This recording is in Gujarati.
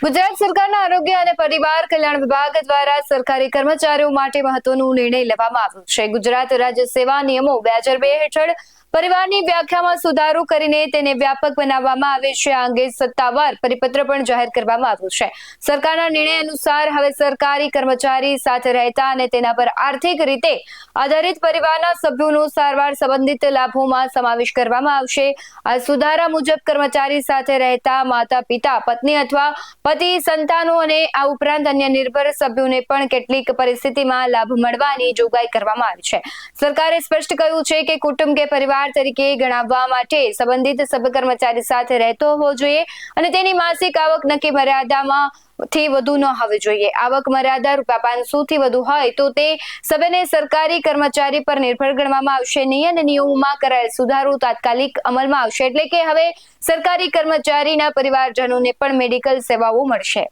ગુજરાત સરકારના આરોગ્ય અને પરિવાર કલ્યાણ વિભાગ દ્વારા સરકારી કર્મચારીઓ માટે મહત્વનો નિર્ણય લેવામાં આવ્યો છે। ગુજરાત રાજ્ય સેવા નિયમો 2002 હેઠળ પરિવારની વ્યાખ્યામાં સુધારો કરીને તેને વ્યાપક બનાવવામાં આવે છે। આ અંગે સત્તાવાર પરિપત્ર પણ જાહેર કરવામાં આવ્યો છે। સરકારના નિર્ણય અનુસાર હવે સરકારી કર્મચારી સાથે રહેતા અને તેના પર આર્થિક રીતે આધારિત પરિવારના સભ્યોનો સારવાર સંબંધિત લાભોમાં સમાવેશ કરવામાં આવશે। આ સુધારા મુજબ કર્મચારી સાથે રહેતા માતા પિતા પત્ની અથવા પતિ સંતાનો અને આ ઉપરાંત અન્ય નિર્ભર સભ્યોને પણ કેટલીક પરિસ્થિતિમાં લાભ મળવાની જોગવાઈ કરવામાં આવી છે। સરકારે સ્પષ્ટ કહ્યું છે કે કુટુંબ કે પરિવાર તરીકે ગણાવવા માટે સંબંધિત સભ્ય કર્મચારી સાથે રહેતો હોવો જોઈએ અને તેની માસિક આવક નક્કી મર્યાદામાં થી વધુ ન હોવી જોઈએ। આવક મર્યાદા ₹500 થી વધુ હોય તો તે સભ્યને સરકારી કર્મચારી પર નિર્ભર ગણવામાં આવશે નહીં અને નિયમોમાં કરાયેલ સુધારો તાત્કાલિક અમલમાં આવશે। એટલે કે હવે સરકારી કર્મચારીના પરિવારજનોને પણ મેડિકલ સેવાઓ મળશે।